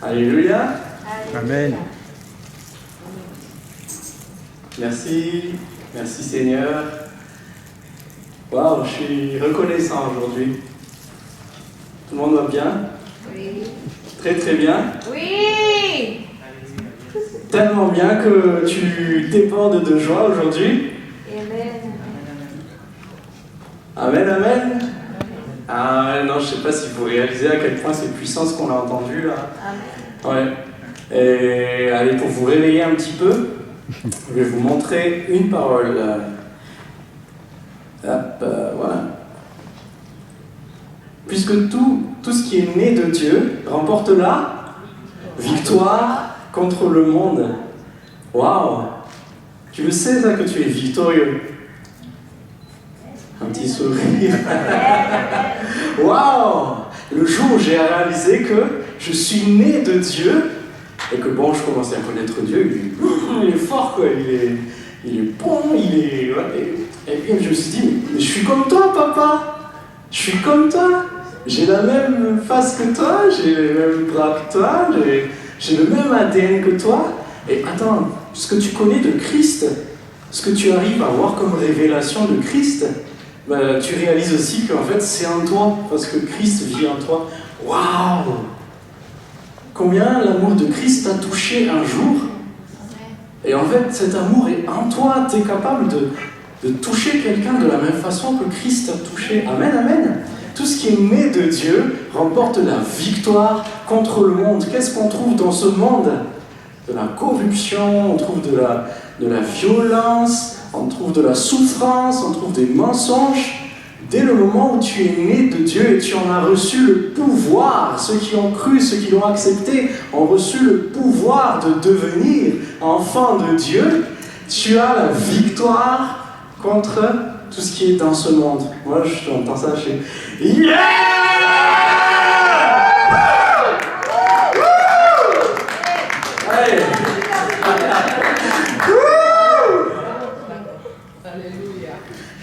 Alléluia. Amen. Merci Seigneur. Waouh, je suis reconnaissant aujourd'hui. Tout le monde va bien? Oui. Très très bien. Oui. Tellement bien que tu débordes de joie aujourd'hui. Amen. Amen, amen. Ah non, je sais pas si vous réalisez à quel point c'est puissant ce qu'on a entendu là. Amen. Ouais. Et allez, pour vous réveiller un petit peu, je vais vous montrer une parole. Voilà. Puisque tout ce qui est né de Dieu remporte la victoire contre le monde. Waouh! Tu le sais ça que tu es victorieux. Un petit sourire. Waouh! Le jour où j'ai réalisé que je suis né de Dieu et que bon, je commençais à connaître Dieu, il est fort quoi, il est bon, il est... Ouais. Et puis je me suis dit, mais je suis comme toi papa, je suis comme toi, j'ai la même face que toi, j'ai les mêmes bras que toi, j'ai le même ADN que toi. Et attends, ce que tu connais de Christ, ce que tu arrives à voir comme révélation de Christ, bah, tu réalises aussi qu'en fait c'est en toi, parce que Christ vit en toi. Waouh! Combien l'amour de Christ t'a touché un jour? Et en fait cet amour est en toi, tu es capable de toucher quelqu'un de la même façon que Christ t'a touché. Amen, amen. Tout ce qui est né de Dieu remporte la victoire contre le monde. Qu'est-ce qu'on trouve dans ce monde? De la corruption, on trouve de la violence, on trouve de la souffrance, on trouve des mensonges. Dès le moment où tu es né de Dieu et tu en as reçu le pouvoir, ceux qui ont cru, ceux qui l'ont accepté, ont reçu le pouvoir de devenir enfant de Dieu, tu as la victoire contre tout ce qui est dans ce monde. Moi, j'entends ça chez... Yeah! Allez.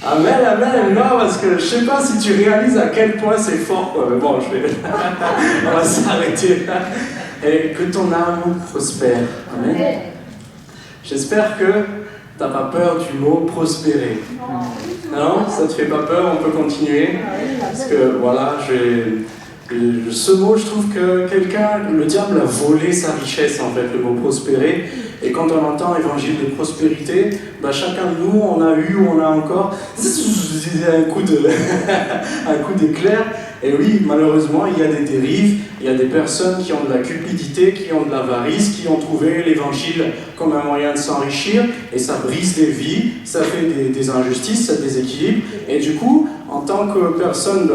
Amen, amen. Non, parce que je sais pas si tu réalises à quel point c'est fort, quoi. Mais bon, on va s'arrêter là. Et que ton âme prospère. Amen. J'espère que t'as pas peur du mot prospérer. Non, ça te fait pas peur, on peut continuer. Parce que voilà, ce mot, je trouve que le diable a volé sa richesse en fait, le mot prospérer. Et quand on entend évangile de prospérité, bah, chacun de nous, on a eu ou on a encore un coup d'éclair. Et oui, malheureusement, il y a des dérives, il y a des personnes qui ont de la cupidité, qui ont de l'avarice, qui ont trouvé l'évangile comme un moyen de s'enrichir, et ça brise des vies, ça fait des injustices, ça déséquilibre. Et du coup, en tant que personne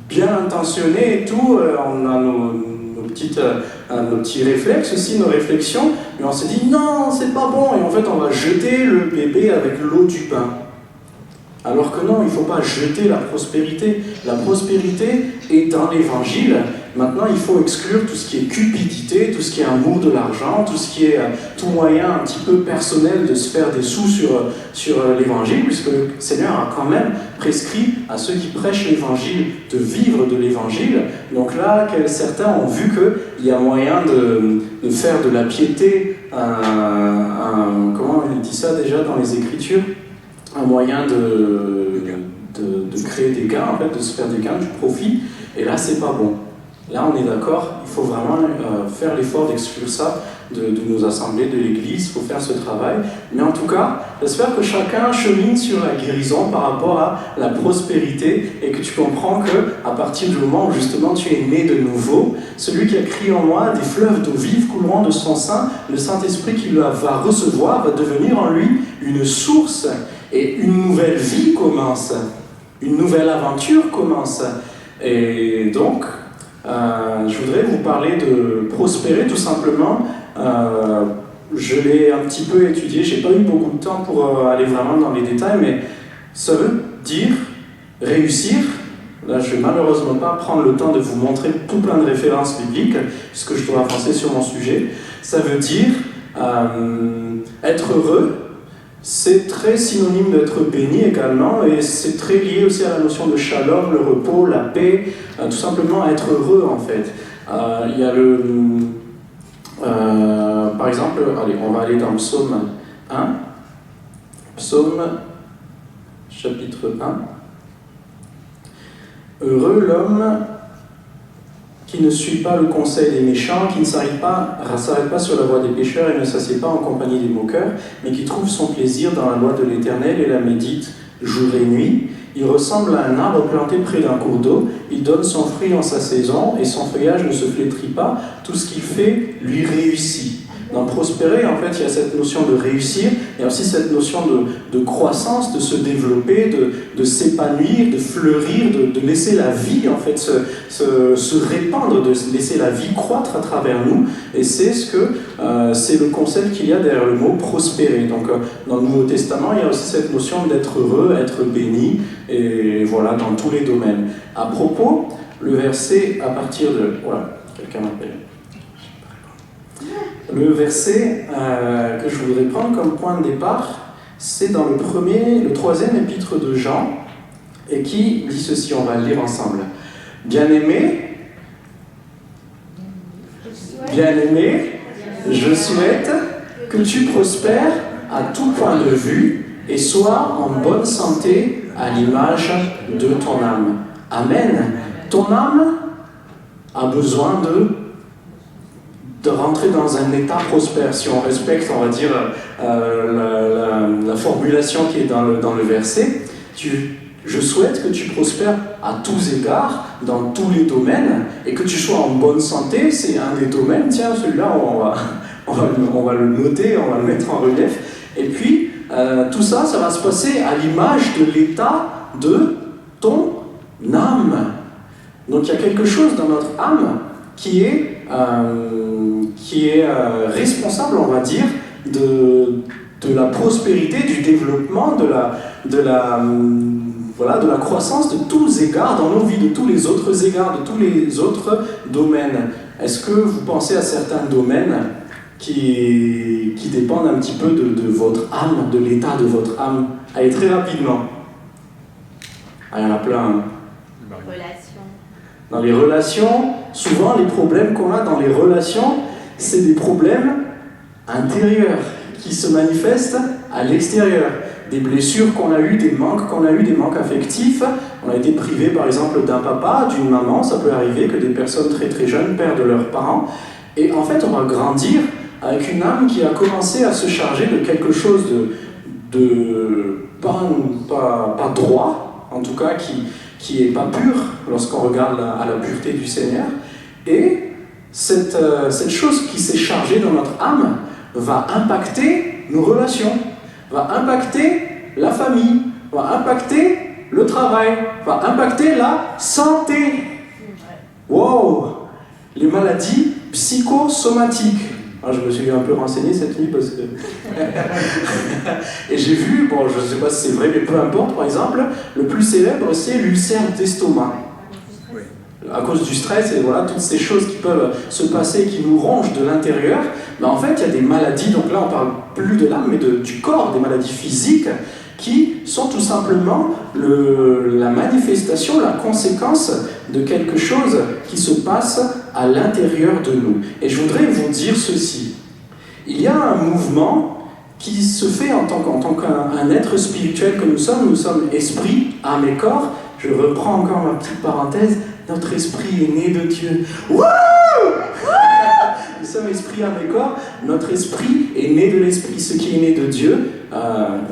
bien intentionnée et tout, on a nos petits réflexes aussi, nos réflexions, mais on s'est dit non, c'est pas bon, et en fait on va jeter le bébé avec l'eau du bain. Alors que non, il ne faut pas jeter la prospérité. La prospérité est dans l'évangile. Maintenant, il faut exclure tout ce qui est cupidité, tout ce qui est amour de l'argent, tout ce qui est tout moyen un petit peu personnel de se faire des sous sur l'évangile, puisque le Seigneur a quand même prescrit à ceux qui prêchent l'évangile de vivre de l'évangile. Donc là, certains ont vu qu'il y a moyen de faire de la piété, comment il dit ça déjà dans les Écritures? Un moyen de créer des gains, en fait, de se faire des gains, du profit, et là c'est pas bon. Là on est d'accord, il faut vraiment faire l'effort d'exclure ça de nos assemblées, de l'église, il faut faire ce travail. Mais en tout cas, j'espère que chacun chemine sur la guérison par rapport à la prospérité et que tu comprends qu'à partir du moment où justement tu es né de nouveau, celui qui a crié en moi, des fleuves d'eau vive couleront de son sein, le Saint-Esprit qu'il va recevoir va devenir en lui une source. Et une nouvelle vie commence, une nouvelle aventure commence. Et donc, je voudrais vous parler de prospérer tout simplement. Je l'ai un petit peu étudié, j'ai pas eu beaucoup de temps pour aller vraiment dans les détails, mais ça veut dire réussir. Là, je vais malheureusement pas prendre le temps de vous montrer tout plein de références bibliques, puisque je dois avancer sur mon sujet. Ça veut dire être heureux. C'est très synonyme d'être béni également, et c'est très lié aussi à la notion de shalom, le repos, la paix, tout simplement être heureux en fait. Il y a par exemple, allez, on va aller dans Psaume 1. Psaume chapitre 1. Heureux l'homme qui ne suit pas le conseil des méchants, qui ne s'arrête pas sur la voie des pécheurs et ne s'assied pas en compagnie des moqueurs, mais qui trouve son plaisir dans la loi de l'Éternel et la médite jour et nuit. Il ressemble à un arbre planté près d'un cours d'eau, il donne son fruit en sa saison et son feuillage ne se flétrit pas, tout ce qu'il fait lui réussit. Dans prospérer, en fait, il y a cette notion de réussir, il y a aussi cette notion de croissance, de se développer, de s'épanouir, de fleurir, de laisser la vie, en fait, se répandre, de laisser la vie croître à travers nous. Et c'est c'est le concept qu'il y a derrière le mot prospérer. Donc, dans le Nouveau Testament, il y a aussi cette notion d'être heureux, être béni, et voilà, dans tous les domaines. À propos, le verset à partir de... Voilà, quelqu'un m'appelle. Le verset que je voudrais prendre comme point de départ, c'est dans le troisième épître de Jean, et qui dit ceci, on va le lire ensemble. Bien-aimé, je souhaite que tu prospères à tout point de vue et sois en bonne santé à l'image de ton âme. Amen. Ton âme a besoin de rentrer dans un état prospère. Si on respecte, on va dire, la formulation qui est dans le verset, je souhaite que tu prospères à tous égards, dans tous les domaines, et que tu sois en bonne santé, c'est un des domaines, tiens, celui-là, on va le noter, on va le mettre en relief, et puis, tout ça va se passer à l'image de l'état de ton âme. Donc il y a quelque chose dans notre âme qui est responsable, on va dire, de la prospérité, du développement, de la croissance de tous égards dans nos vies, de tous les autres égards, de tous les autres domaines. Est-ce que vous pensez à certains domaines qui dépendent un petit peu de votre âme, de l'état de votre âme? Allez, très rapidement. Ah, il y en a plein. Hein. Dans les relations, souvent les problèmes qu'on a dans les relations, c'est des problèmes intérieurs qui se manifestent à l'extérieur. Des blessures qu'on a eues, des manques affectifs. On a été privé par exemple d'un papa, d'une maman. Ça peut arriver que des personnes très très jeunes perdent leurs parents. Et en fait, on va grandir avec une âme qui a commencé à se charger de quelque chose de pas droit, en tout cas qui est pas pur lorsqu'on regarde à la pureté du Seigneur. Et cette chose qui s'est chargée dans notre âme va impacter nos relations, va impacter la famille, va impacter le travail, va impacter la santé. Wow! Les maladies psychosomatiques. Alors, je me suis un peu renseigné cette nuit parce que... Et j'ai vu, bon, je ne sais pas si c'est vrai, mais peu importe, par exemple, le plus célèbre, c'est l'ulcère d'estomac. À cause du stress et voilà, toutes ces choses qui peuvent se passer, qui nous rongent de l'intérieur, mais en fait, il y a des maladies, donc là, on ne parle plus de l'âme, mais du corps, des maladies physiques, qui sont tout simplement la manifestation, la conséquence de quelque chose qui se passe à l'intérieur de nous. Et je voudrais vous dire ceci. Il y a un mouvement qui se fait en tant qu'un être spirituel que nous sommes esprit, âme et corps. Je reprends encore ma petite parenthèse. Notre esprit est né de Dieu. Wouh! Nous sommes esprit, âme et corps. Notre esprit est né de l'esprit. Ce qui est né de Dieu,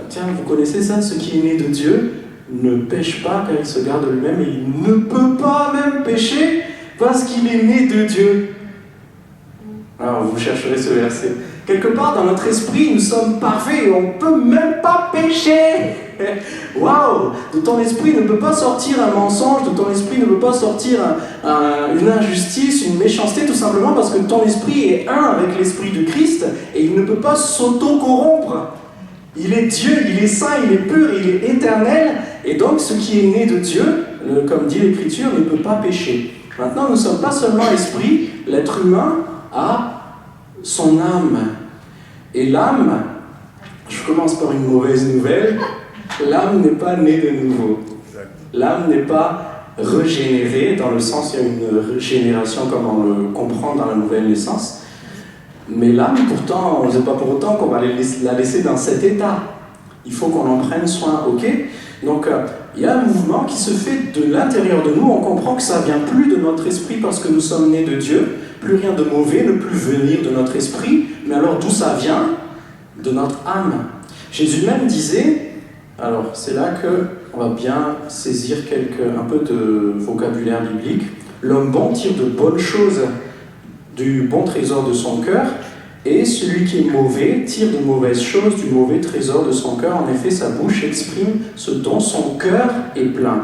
tiens, vous connaissez ça? Ce qui est né de Dieu ne pêche pas car il se garde lui-même et il ne peut pas même pécher parce qu'il est né de Dieu. Alors vous chercherez ce verset. Quelque part dans notre esprit, nous sommes parfaits et on ne peut même pas pécher. Waouh! De ton esprit ne peut pas sortir un mensonge, de ton esprit ne peut pas sortir une injustice, une méchanceté, tout simplement parce que ton esprit est un avec l'esprit de Christ et il ne peut pas s'auto-corrompre. Il est Dieu, il est saint, il est pur, il est éternel, et donc ce qui est né de Dieu, comme dit l'Écriture, ne peut pas pécher. Maintenant, nous ne sommes pas seulement esprit, l'être humain a son âme. Et l'âme, je commence par une mauvaise nouvelle, l'âme n'est pas née de nouveau. L'âme n'est pas régénéré, dans le sens il y a une régénération comme on le comprend dans la nouvelle naissance. Mais l'âme, pourtant, c'est pas pour autant qu'on va la laisser dans cet état. Il faut qu'on en prenne soin, ok? Donc, il y a un mouvement qui se fait de l'intérieur de nous. On comprend que ça vient plus de notre esprit parce que nous sommes nés de Dieu. Plus rien de mauvais ne peut venir de notre esprit. Mais alors, d'où ça vient? De notre âme. Jésus même disait, alors c'est là qu'on va bien saisir un peu de vocabulaire biblique. L'homme bon tire de bonnes choses du bon trésor de son cœur, et celui qui est mauvais tire de mauvaises choses du mauvais trésor de son cœur. En effet, sa bouche exprime ce dont son cœur est plein.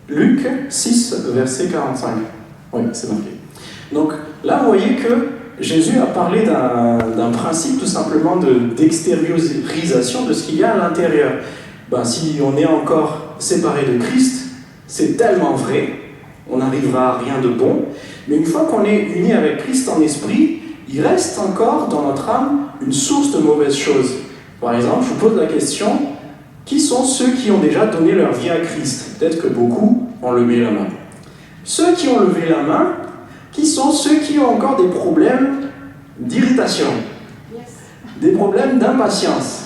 Luc 6, verset 45. Oui, c'est marqué. Donc là, vous voyez que Jésus a parlé d'un principe tout simplement d'extériorisation de ce qu'il y a à l'intérieur. Ben, si on est encore séparé de Christ, c'est tellement vrai, on n'arrivera à rien de bon. Mais une fois qu'on est uni avec Christ en esprit, il reste encore dans notre âme une source de mauvaises choses. Par exemple, je vous pose la question, qui sont ceux qui ont déjà donné leur vie à Christ? Peut-être que beaucoup ont levé la main. Ceux qui ont levé la main, qui sont ceux qui ont encore des problèmes d'irritation, des problèmes d'impatience,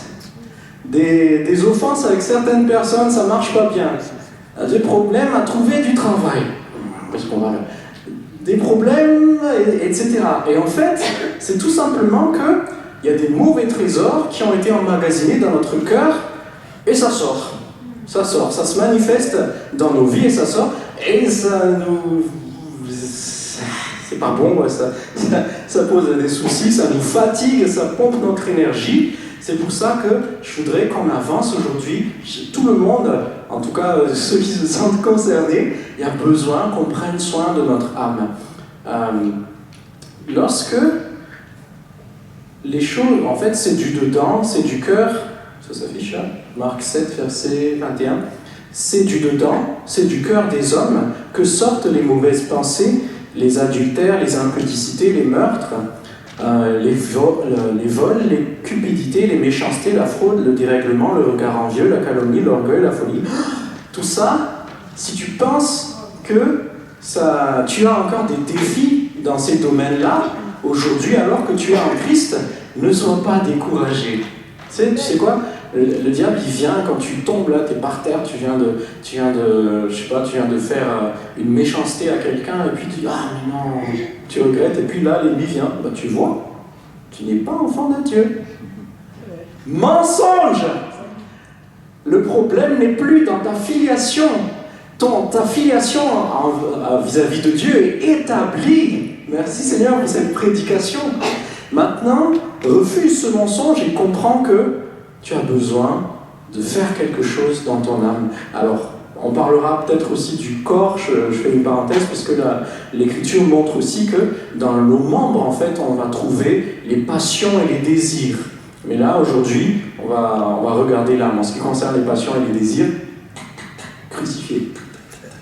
des offenses avec certaines personnes, ça ne marche pas bien, des problèmes à trouver du travail, parce qu'on va... des problèmes, etc. Et en fait, c'est tout simplement qu'il y a des mauvais trésors qui ont été emmagasinés dans notre cœur, et ça sort. Ça sort, ça se manifeste dans nos vies, et ça sort, et ça nous... c'est pas bon, ça pose des soucis, ça nous fatigue, ça pompe notre énergie. C'est pour ça que je voudrais qu'on avance aujourd'hui. Tout le monde, en tout cas ceux qui se sentent concernés, il y a besoin qu'on prenne soin de notre âme. Lorsque les choses, en fait, c'est du dedans, c'est du cœur, ça s'affiche là, Marc 7, verset 21, c'est du dedans, c'est du cœur des hommes que sortent les mauvaises pensées, les adultères, les impudicités, les meurtres, les vols, les cupidités, les méchancetés, la fraude, le dérèglement, le regard envieux, la calomnie, l'orgueil, la folie. Tout ça, si tu penses que tu as encore des défis dans ces domaines-là, aujourd'hui, alors que tu es en Christ, ne sois pas découragé. Tu sais quoi? Le diable, il vient quand tu tombes là, tu es par terre, tu viens de faire une méchanceté à quelqu'un, et puis tu dis, ah mais non, tu regrettes, et puis là, l'ennemi vient, bah, tu vois, tu n'es pas enfant de Dieu. Mensonge! Le problème n'est plus dans ta filiation. Ta filiation vis-à-vis de Dieu est établie. Merci Seigneur pour cette prédication. Maintenant, refuse ce mensonge et comprends que tu as besoin de faire quelque chose dans ton âme. Alors, on parlera peut-être aussi du corps, je fais une parenthèse, parce que l'Écriture montre aussi que dans nos membres, en fait, on va trouver les passions et les désirs. Mais là, aujourd'hui, on va regarder l'âme. En ce qui concerne les passions et les désirs, crucifiés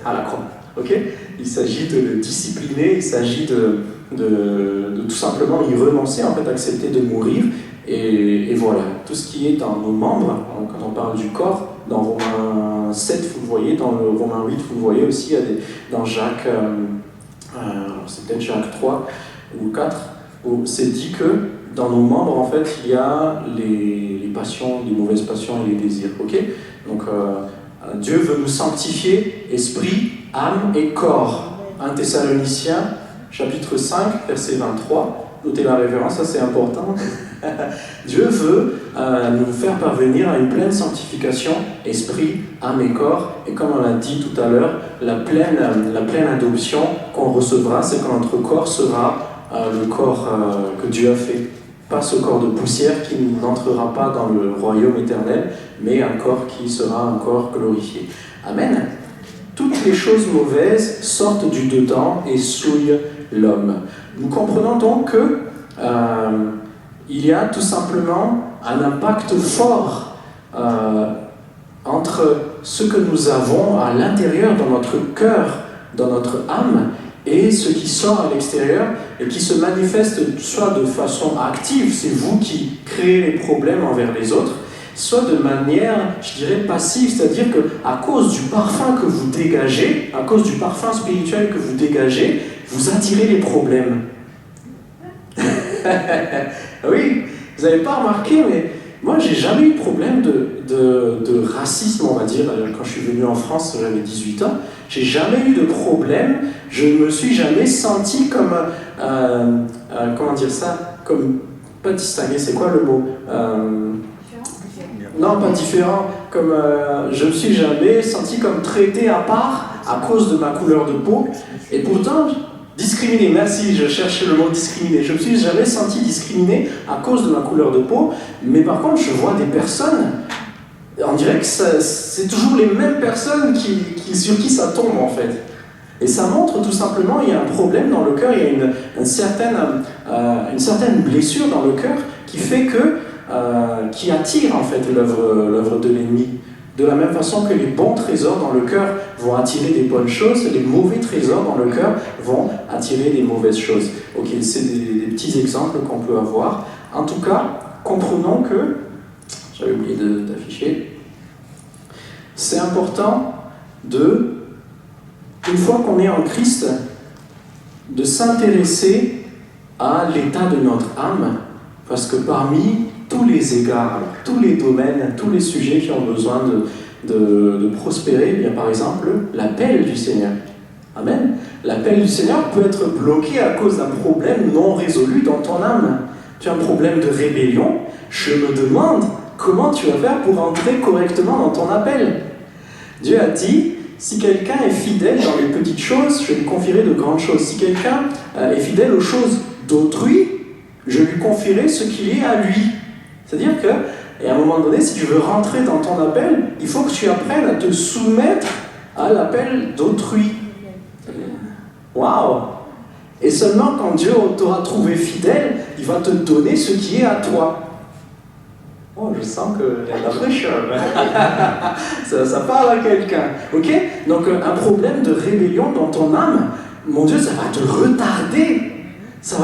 à la croix. Ok? Il s'agit de le discipliner, il s'agit de tout simplement y renoncer, en fait, accepter de mourir. Et voilà, tout ce qui est dans nos membres, quand on parle du corps, dans Romains 7, vous le voyez, dans le Romains 8, vous le voyez aussi, dans Jacques, c'est peut-être Jacques 3 ou 4, où c'est dit que dans nos membres, en fait, il y a les passions, les mauvaises passions et les désirs. Ok? Donc, Dieu veut nous sanctifier, esprit, âme et corps. 1 Thessaloniciens, chapitre 5, verset 23. Notez la référence, ça c'est important. Dieu veut nous faire parvenir à une pleine sanctification, esprit, âme et corps. Et comme on l'a dit tout à l'heure, la pleine adoption qu'on recevra, c'est quand notre corps sera le corps que Dieu a fait. Pas ce corps de poussière qui n'entrera pas dans le royaume éternel, mais un corps qui sera un corps glorifié. Amen. Toutes les choses mauvaises sortent du dedans et souillent l'homme. Nous comprenons donc que il y a tout simplement un impact fort entre ce que nous avons à l'intérieur, dans notre cœur, dans notre âme, et ce qui sort à l'extérieur et qui se manifeste soit de façon active, c'est vous qui créez les problèmes envers les autres, soit de manière, je dirais, passive, c'est-à-dire qu'à cause du parfum que vous dégagez, à cause du parfum spirituel que vous dégagez, vous attirez les problèmes. Oui, vous n'avez pas remarqué, mais moi, j'ai jamais eu de problème de racisme, on va dire. Quand je suis venu en France, j'avais 18 ans, j'ai jamais eu de problème, je ne me suis jamais senti comme, comment dire ça, comme, pas distingué, c'est quoi le mot Non, pas différent, comme, je me suis jamais senti comme traité à part à cause de ma couleur de peau, et pourtant, discriminé, merci, je cherchais le mot discriminé. Je me suis jamais senti discriminé à cause de ma couleur de peau, mais par contre, je vois des personnes, on dirait que c'est toujours les mêmes personnes sur qui ça tombe en fait. Et ça montre tout simplement qu'il y a un problème dans le cœur, il y a une certaine blessure dans le cœur qui fait qui attire en fait l'œuvre de l'ennemi. De la même façon que les bons trésors dans le cœur vont attirer des bonnes choses, les mauvais trésors dans le cœur vont attirer des mauvaises choses. Ok, c'est des petits exemples qu'on peut avoir. En tout cas, comprenons que, j'avais oublié d'afficher, c'est important une fois qu'on est en Christ, de s'intéresser à l'état de notre âme, parce que parmi tous les égards, tous les domaines, tous les sujets qui ont besoin de prospérer, il y a par exemple l'appel du Seigneur. Amen. L'appel du Seigneur peut être bloqué à cause d'un problème non résolu dans ton âme. Tu as un problème de rébellion, je me demande comment tu vas faire pour entrer correctement dans ton appel. Dieu a dit, si quelqu'un est fidèle dans les petites choses, je lui confierai de grandes choses. Si quelqu'un est fidèle aux choses d'autrui, je lui confierai ce qui est à lui. C'est-à-dire qu'à un moment donné, si tu veux rentrer dans ton appel, il faut que tu apprennes à te soumettre à l'appel d'autrui. Waouh! Et seulement quand Dieu t'aura trouvé fidèle, il va te donner ce qui est à toi. Oh, je sens qu'il y a de la fraîcheur. ça parle à quelqu'un. Ok? Donc, un problème de rébellion dans ton âme, mon Dieu, ça va te retarder. Ça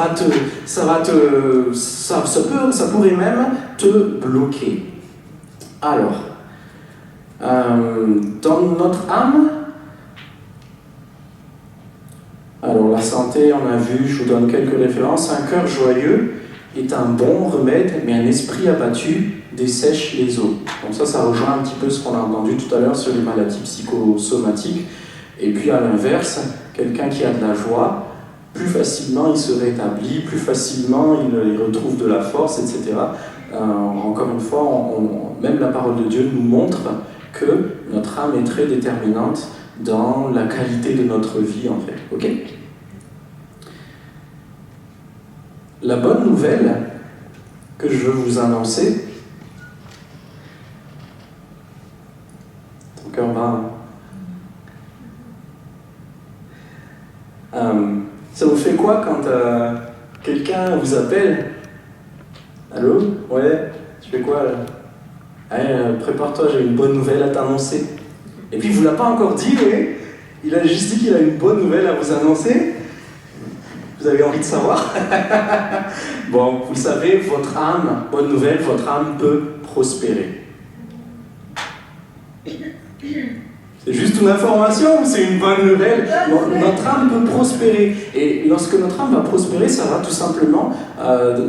pourrait même te bloquer. Alors, dans notre âme, alors la santé, on a vu, je vous donne quelques références. Un cœur joyeux est un bon remède, mais un esprit abattu dessèche les os. Donc ça rejoint un petit peu ce qu'on a entendu tout à l'heure sur les maladies psychosomatiques. Et puis à l'inverse, quelqu'un qui a de la joie, plus facilement il se rétablit, plus facilement il retrouve de la force, etc. Encore une fois, même la parole de Dieu nous montre que notre âme est très déterminante dans la qualité de notre vie, en fait. Ok ? La bonne nouvelle que je veux vous annoncer, ton cœur bat. Ça vous fait quoi quand quelqu'un vous appelle? Allô? Ouais? Tu fais quoi là? Allez, prépare-toi, j'ai une bonne nouvelle à t'annoncer. Et puis il ne vous l'a pas encore dit, oui? Il a juste dit qu'il a une bonne nouvelle à vous annoncer. Vous avez envie de savoir? Bon, vous savez, votre âme, bonne nouvelle, votre âme peut prospérer. C'est juste une information ou c'est une bonne nouvelle? Notre âme peut prospérer. Et lorsque notre âme va prospérer, ça va tout simplement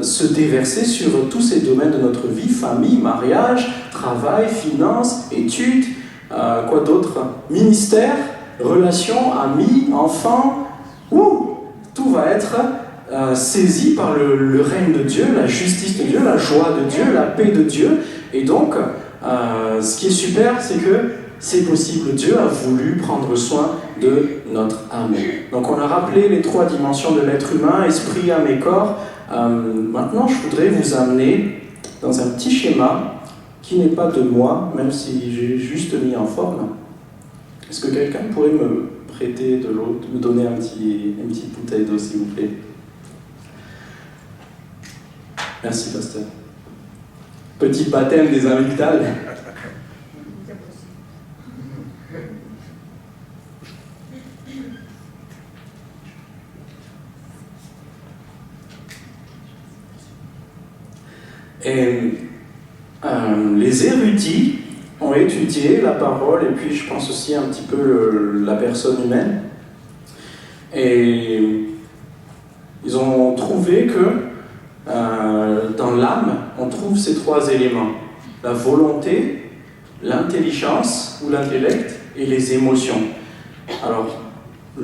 se déverser sur tous ces domaines de notre vie, famille, mariage, travail, finances, études, quoi d'autre? Ministère, relations, amis, enfants. Tout va être saisi par le règne de Dieu, la justice de Dieu, la joie de Dieu, la paix de Dieu. Et donc, ce qui est super, c'est que c'est possible. Dieu a voulu prendre soin de notre âme. Donc on a rappelé les 3 dimensions de l'être humain, esprit, âme et corps. Maintenant, je voudrais vous amener dans un petit schéma qui n'est pas de moi, même si j'ai juste mis en forme. Est-ce que quelqu'un pourrait me prêter de l'eau, me donner une petite bouteille d'eau, s'il vous plaît? Merci, pasteur. Petit baptême des amygdales. Et Les érudits ont étudié la parole et puis je pense aussi un petit peu la personne humaine. Et ils ont trouvé que dans l'âme, on trouve ces trois éléments. La volonté, l'intelligence ou l'intellect et les émotions. Alors, quand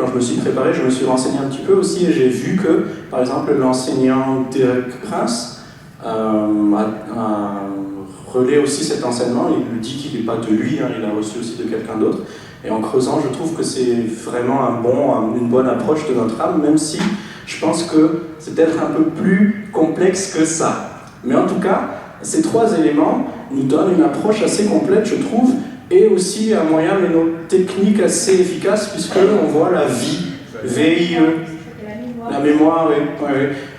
je me suis préparé, je me suis renseigné un petit peu aussi et j'ai vu que, par exemple, l'enseignant Derek Prince relaie aussi cet enseignement. Il dit qu'il n'est pas de lui, il l'a reçu aussi de quelqu'un d'autre. Et en creusant, je trouve que c'est vraiment une bonne approche de notre âme, même si je pense que c'est peut-être un peu plus complexe que ça. Mais en tout cas, ces trois éléments nous donnent une approche assez complète, je trouve, et aussi un moyen, mais une technique assez efficace, puisqu'on voit la vie, VIE, la mémoire, oui.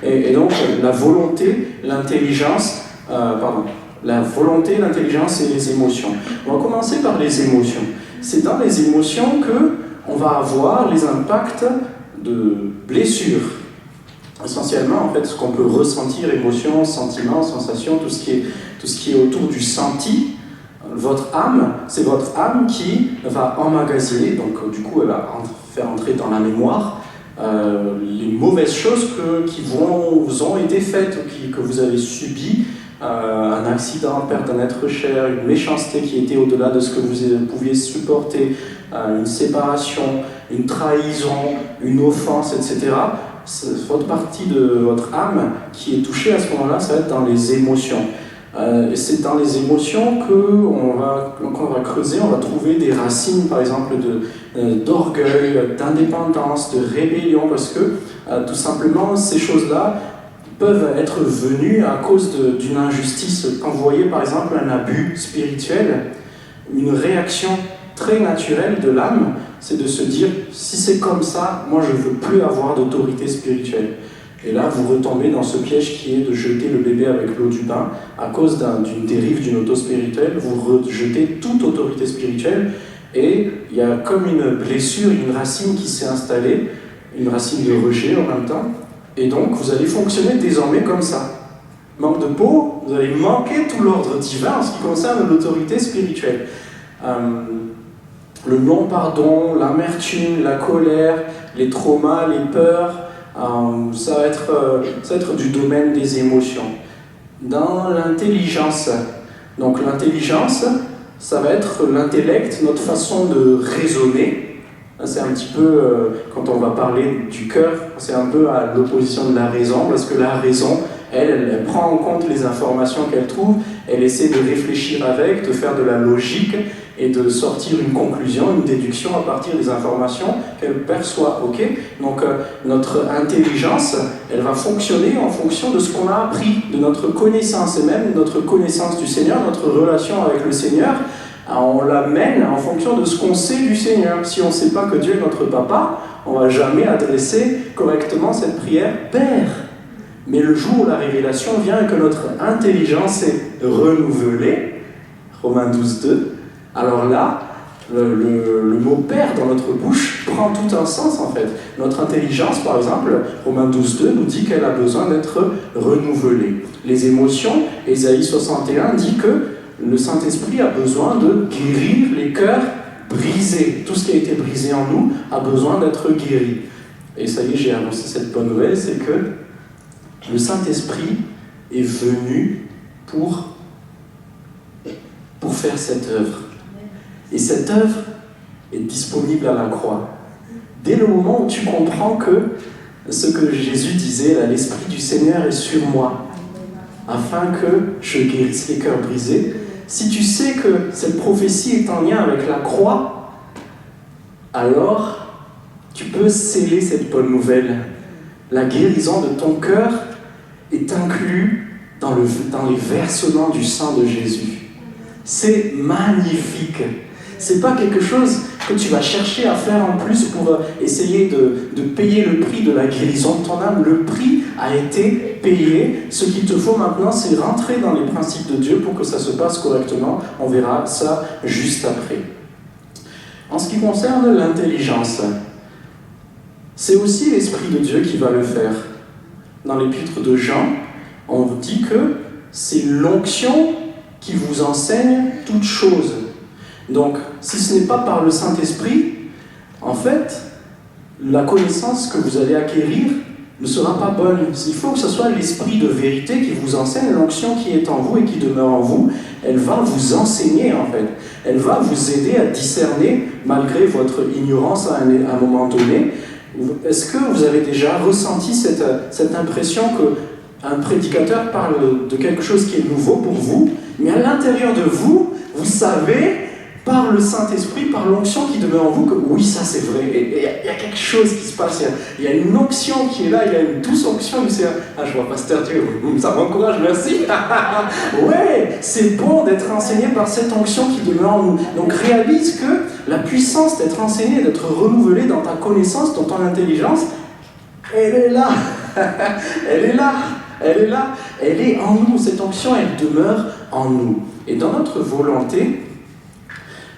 Et donc la volonté, l'intelligence, et les émotions. On va commencer par les émotions. C'est dans les émotions qu'on va avoir les impacts de blessures. Essentiellement, en fait, ce qu'on peut ressentir, émotions, sentiments, sensations, tout ce qui est autour du senti. Votre âme, c'est votre âme qui va emmagasiner, donc du coup elle va faire entrer dans la mémoire les mauvaises choses qui vous ont été faites, que vous avez subies, un accident, perte d'un être cher, une méchanceté qui était au-delà de ce que vous pouviez supporter, une séparation, une trahison, une offense, etc. Votre partie de votre âme qui est touchée à ce moment-là, ça va être dans les émotions. C'est dans les émotions qu'on va creuser, on va trouver des racines, par exemple, d'orgueil, d'indépendance, de rébellion, parce que tout simplement, ces choses-là peuvent être venues à cause d'une injustice. Quand vous voyez, par exemple, un abus spirituel, une réaction très naturelle de l'âme, c'est de se dire, si c'est comme ça, moi je ne veux plus avoir d'autorité spirituelle. Et là, vous retombez dans ce piège qui est de jeter le bébé avec l'eau du bain. À cause d'une dérive d'une auto spirituelle, vous rejetez toute autorité spirituelle et il y a comme une blessure, une racine qui s'est installée, une racine de rejet en même temps. Et donc, vous allez fonctionner désormais comme ça. Manque de peau, vous allez manquer tout l'ordre divin en ce qui concerne l'autorité spirituelle. Le non-pardon, l'amertume, la colère, les traumas, les peurs, ça va être du domaine des émotions. Dans l'intelligence, donc l'intelligence, ça va être l'intellect, notre façon de raisonner. C'est un petit peu, quand on va parler du cœur, c'est un peu à l'opposition de la raison, parce que la raison, elle prend en compte les informations qu'elle trouve, elle essaie de réfléchir avec, de faire de la logique, et de sortir une conclusion, une déduction à partir des informations qu'elle perçoit. Donc notre intelligence, elle va fonctionner en fonction de ce qu'on a appris, de notre connaissance, et même notre connaissance du Seigneur, notre relation avec le Seigneur, on la mène en fonction de ce qu'on sait du Seigneur. Si on ne sait pas que Dieu est notre papa, on ne va jamais adresser correctement cette prière « Père ». Mais le jour où la révélation vient et que notre intelligence est renouvelée, Romains 12:2, alors là, le mot « père » dans notre bouche prend tout un sens en fait. Notre intelligence, par exemple, Romains 12:2 nous dit qu'elle a besoin d'être renouvelée. Les émotions, Ésaïe 61 dit que le Saint-Esprit a besoin de guérir les cœurs brisés. Tout ce qui a été brisé en nous a besoin d'être guéri. Et ça y est, j'ai annoncé cette bonne nouvelle, c'est que le Saint-Esprit est venu pour faire cette œuvre. Et cette œuvre est disponible à la croix. Dès le moment où tu comprends que ce que Jésus disait, là, l'Esprit du Seigneur est sur moi, afin que je guérisse les cœurs brisés, si tu sais que cette prophétie est en lien avec la croix, alors tu peux sceller cette bonne nouvelle. La guérison de ton cœur est inclue dans les versements du sang de Jésus. C'est magnifique. C'est pas quelque chose que tu vas chercher à faire en plus pour essayer de payer le prix de la guérison de ton âme. Le prix a été payé. Ce qu'il te faut maintenant, c'est rentrer dans les principes de Dieu pour que ça se passe correctement. On verra ça juste après. En ce qui concerne l'intelligence, c'est aussi l'Esprit de Dieu qui va le faire. Dans l'épître de Jean, on dit que c'est l'onction qui vous enseigne toutes choses. Donc, si ce n'est pas par le Saint-Esprit, en fait, la connaissance que vous allez acquérir ne sera pas bonne. Il faut que ce soit l'esprit de vérité qui vous enseigne, l'onction qui est en vous et qui demeure en vous. Elle va vous enseigner, en fait. Elle va vous aider à discerner, malgré votre ignorance à un moment donné. Est-ce que vous avez déjà ressenti cette impression qu'un prédicateur parle de quelque chose qui est nouveau pour vous, mais à l'intérieur de vous, vous savez, par le Saint-Esprit, par l'onction qui demeure en vous, que oui, ça c'est vrai, et il y a quelque chose qui se passe, il y a une onction qui est là, il y a une douce onction, je vois Pasteur Dieu, ça m'encourage, merci. Ouais, c'est bon d'être enseigné par cette onction qui demeure en nous. Donc réalise que la puissance d'être enseigné, d'être renouvelé dans ta connaissance, dans ton intelligence, elle est là, elle est là, elle est là, elle est en nous, cette onction, elle demeure en nous. Et dans notre volonté,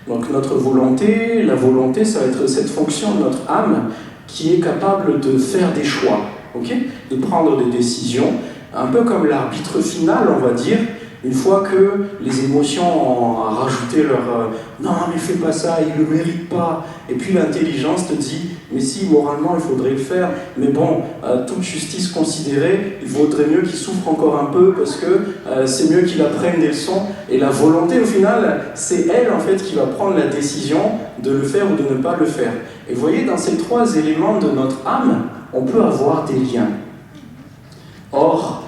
donc notre volonté, la volonté, ça va être cette fonction de notre âme qui est capable de faire des choix, de prendre des décisions, un peu comme l'arbitre final, on va dire, une fois que les émotions ont rajouté leur non mais fais pas ça, il ne le mérite pas, et puis l'intelligence te dit mais si, moralement il faudrait le faire, mais bon, toute justice considérée, il vaudrait mieux qu'il souffre encore un peu parce que c'est mieux qu'il apprenne des leçons, et la volonté au final, c'est elle en fait qui va prendre la décision de le faire ou de ne pas le faire. Et vous voyez, dans ces trois éléments de notre âme, on peut avoir des liens. Or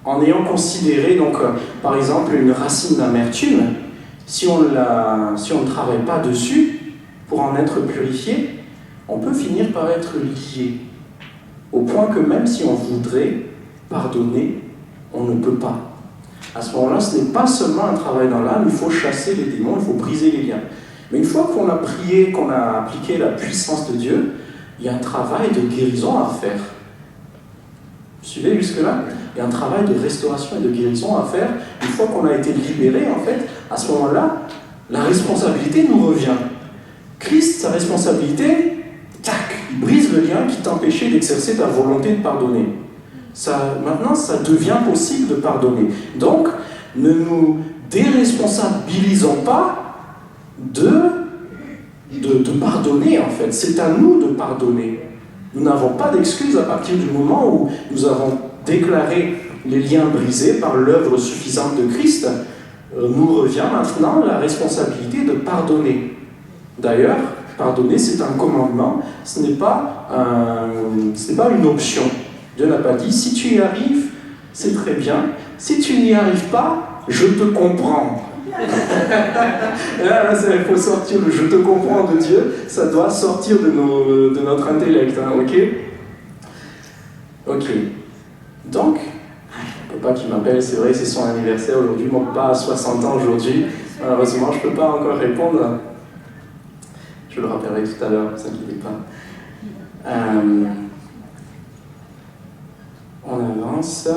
en ayant considéré, donc, par exemple, une racine d'amertume, si on ne travaille pas dessus, pour en être purifié, on peut finir par être lié, au point que même si on voudrait pardonner, on ne peut pas. À ce moment-là, ce n'est pas seulement un travail dans l'âme, il faut chasser les démons, il faut briser les liens. Mais une fois qu'on a prié, qu'on a appliqué la puissance de Dieu, il y a un travail de guérison à faire. Vous suivez jusque-là? Il y a un travail de restauration et de guérison à faire. Une fois qu'on a été libéré, en fait, à ce moment-là, la responsabilité nous revient. Christ, sa responsabilité, tac, il brise le lien qui t'empêchait d'exercer ta volonté de pardonner. Maintenant, ça devient possible de pardonner. Donc, ne nous déresponsabilisons pas de pardonner, en fait. C'est à nous de pardonner. Nous n'avons pas d'excuse à partir du moment où nous avons déclaré les liens brisés par l'œuvre suffisante de Christ. Nous revient maintenant la responsabilité de pardonner. D'ailleurs, pardonner, c'est un commandement, ce n'est pas une option. Dieu n'a pas dit, si tu y arrives, c'est très bien. Si tu n'y arrives pas, je te comprends. Là, il faut sortir le « je te comprends » de Dieu, ça doit sortir de notre intellect, ok. Donc, papa qui m'appelle, c'est vrai, c'est son anniversaire aujourd'hui, mon papa a 60 ans aujourd'hui, malheureusement je ne peux pas encore répondre, je le rappellerai tout à l'heure, ne vous inquiétez pas. On avance.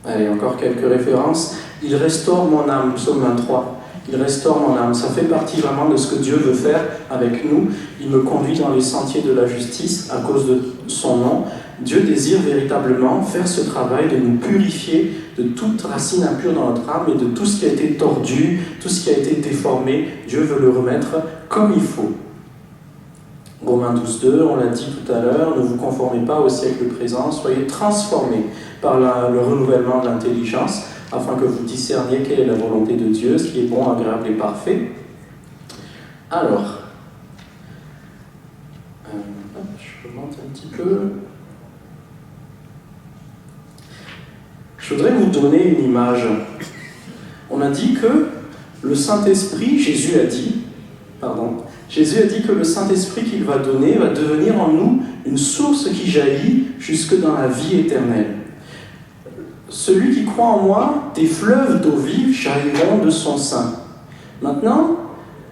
Allez, encore quelques références. Il restaure mon âme, psaume 23. Il restaure mon âme. Ça fait partie vraiment de ce que Dieu veut faire avec nous. Il me conduit dans les sentiers de la justice à cause de son nom. Dieu désire véritablement faire ce travail de nous purifier de toute racine impure dans notre âme et de tout ce qui a été tordu, tout ce qui a été déformé. Dieu veut le remettre comme il faut. Romains 12.2, on l'a dit tout à l'heure, ne vous conformez pas au siècle présent, soyez transformés par le renouvellement de l'intelligence, afin que vous discerniez quelle est la volonté de Dieu, ce qui est bon, agréable et parfait. Alors, je remonte un petit peu. Je voudrais vous donner une image. On a dit que le Saint-Esprit, Jésus a dit que le Saint-Esprit qu'il va donner va devenir en nous une source qui jaillit jusque dans la vie éternelle. Celui qui croit en moi, des fleuves d'eau vive jailliront de son sein. Maintenant,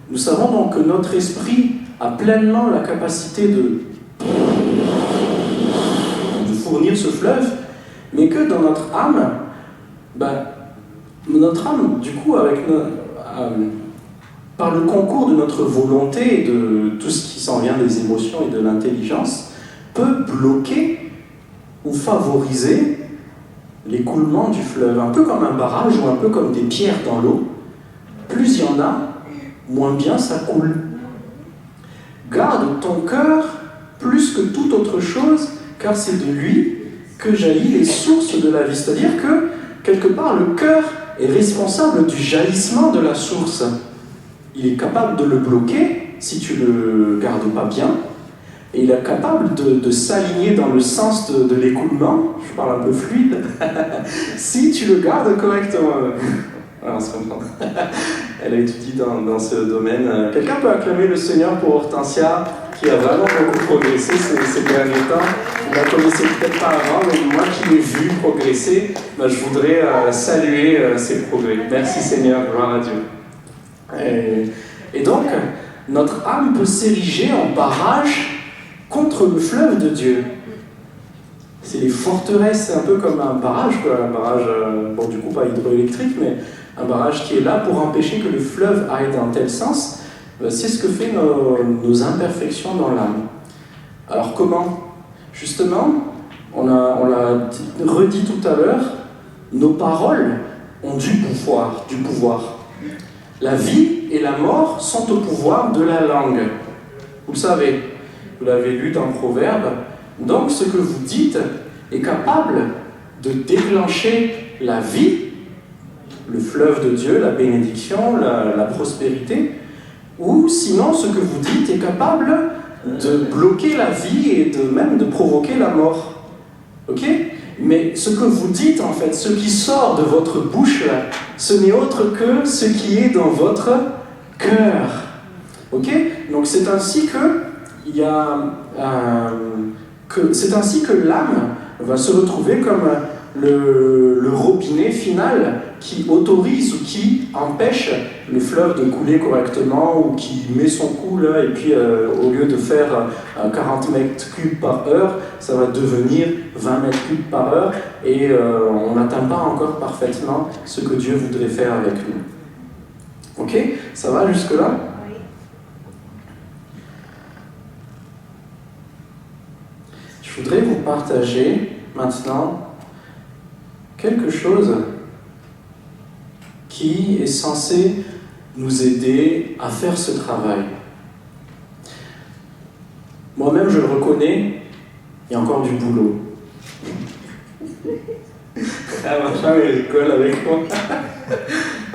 nous savons donc que notre esprit a pleinement la capacité de fournir ce fleuve, mais que dans notre âme, du coup, par le concours de notre volonté et de tout ce qui s'en vient des émotions et de l'intelligence, peut bloquer ou favoriser l'écoulement du fleuve, un peu comme un barrage ou un peu comme des pierres dans l'eau. Plus il y en a, moins bien ça coule. Garde ton cœur plus que toute autre chose, car c'est de lui que jaillissent les sources de la vie. C'est-à-dire que, quelque part, le cœur est responsable du jaillissement de la source. Il est capable de le bloquer si tu ne le gardes pas bien, et il est capable de s'aligner dans le sens de l'écoulement, je parle un peu fluide, si tu le gardes correctement. Alors, on se comprend. Elle a étudié dans ce domaine. Quelqu'un peut acclamer le Seigneur pour Hortensia, qui a vraiment beaucoup progressé ces derniers temps. Vous ne la connaissez peut-être pas avant, mais moi qui l'ai vu progresser, je voudrais saluer ses progrès. Merci Seigneur, gloire à Dieu. Et donc, notre âme peut s'ériger en barrage contre le fleuve de Dieu. C'est les forteresses, c'est un peu comme un barrage, quoi. Un barrage, bon du coup pas hydroélectrique, mais un barrage qui est là pour empêcher que le fleuve aille dans tel sens. C'est ce que fait nos imperfections dans l'âme. Alors comment? Justement, on l'a redit tout à l'heure, nos paroles ont du pouvoir. La vie et la mort sont au pouvoir de la langue. Vous le savez, vous l'avez lu dans Proverbe. Donc ce que vous dites est capable de déclencher la vie, le fleuve de Dieu, la bénédiction, la prospérité, ou sinon ce que vous dites est capable de bloquer la vie et même de provoquer la mort. Ok? Mais ce que vous dites en fait, ce qui sort de votre bouche, ce n'est autre que ce qui est dans votre cœur. Ok? Donc c'est ainsi que l'âme va se retrouver comme le robinet final qui autorise ou qui empêche le fleuve de couler correctement ou qui met son coup là et puis au lieu de faire 40 mètres cubes par heure, ça va devenir 20 mètres cubes par heure et on n'atteint pas encore parfaitement ce que Dieu voudrait faire avec nous. Ok? Ça va jusque-là? Je voudrais vous partager maintenant quelque chose qui est censé nous aider à faire ce travail. Moi-même, je le reconnais, il y a encore du boulot. Machin, il rigole avec moi.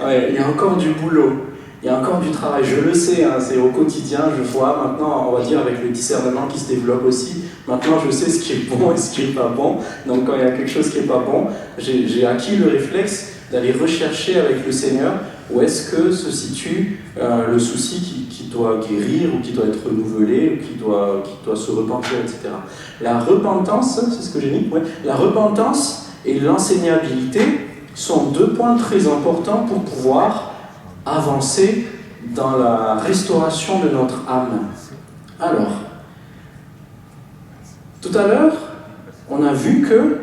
Ouais, il y a encore du boulot. Il y a encore du travail, je le sais, hein, c'est au quotidien, je vois maintenant, on va dire avec le discernement qui se développe aussi, maintenant je sais ce qui est bon et ce qui n'est pas bon, donc quand il y a quelque chose qui n'est pas bon, j'ai acquis le réflexe d'aller rechercher avec le Seigneur où est-ce que se situe le souci qui doit guérir ou qui doit être renouvelé ou qui doit se repentir, etc. La repentance, c'est ce que j'ai mis, ouais, la repentance et l'enseignabilité sont deux points très importants pour pouvoir avancer dans la restauration de notre âme. Alors, tout à l'heure, on a vu que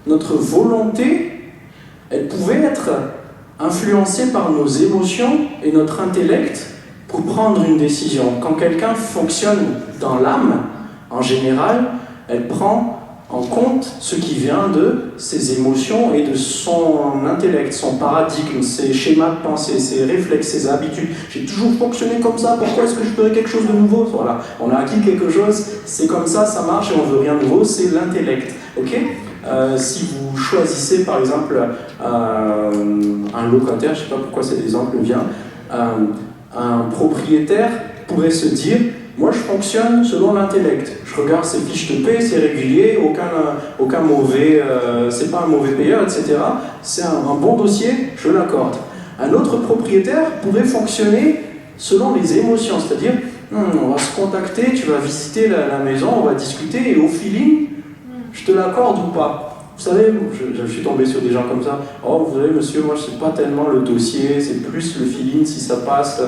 notre volonté, elle pouvait être influencée par nos émotions et notre intellect pour prendre une décision. Quand quelqu'un fonctionne dans l'âme, en général, elle prend en compte ce qui vient de ses émotions et de son intellect, son paradigme, ses schémas de pensée, ses réflexes, ses habitudes. J'ai toujours fonctionné comme ça, pourquoi est-ce que je ferais quelque chose de nouveau? Voilà, on a acquis quelque chose, c'est comme ça marche et on veut rien de nouveau, c'est l'intellect. Ok? Si vous choisissez par exemple un locataire, je ne sais pas pourquoi cet exemple vient, un propriétaire pourrait se dire: moi, je fonctionne selon l'intellect. Je regarde ses fiches de paie, c'est régulier, aucun mauvais, c'est pas un mauvais payeur, etc. C'est un bon dossier, je l'accorde. Un autre propriétaire pourrait fonctionner selon les émotions, c'est-à-dire, on va se contacter, tu vas visiter la maison, on va discuter, et au feeling, je te l'accorde ou pas. Vous savez, je suis tombé sur des gens comme ça. Oh, vous savez, monsieur, moi, je sais pas tellement le dossier, c'est plus le feeling, si ça passe.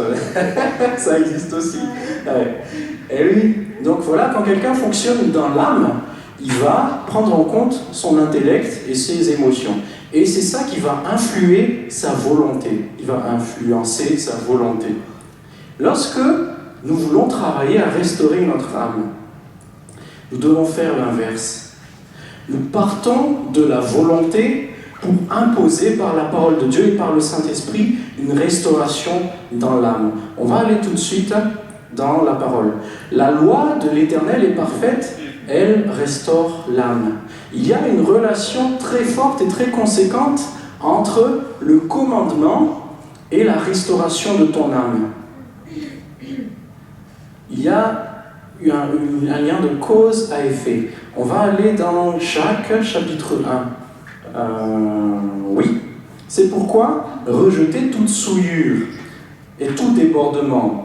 Ça existe aussi. Ouais. Et oui, donc voilà, quand quelqu'un fonctionne dans l'âme, il va prendre en compte son intellect et ses émotions. Et c'est ça qui va influer sa volonté. Il va influencer sa volonté. Lorsque nous voulons travailler à restaurer notre âme, Nous devons faire l'inverse. Nous partons de la volonté pour imposer par la parole de Dieu et par le Saint-Esprit une restauration dans l'âme. On va aller tout de suite dans la parole. La loi de l'Éternel est parfaite, elle restaure l'âme. Il y a une relation très forte et très conséquente entre le commandement et la restauration de ton âme. Il y a un lien de cause à effet. On va aller dans Jacques, chapitre 1. Oui, c'est pourquoi rejeter toute souillure et tout débordement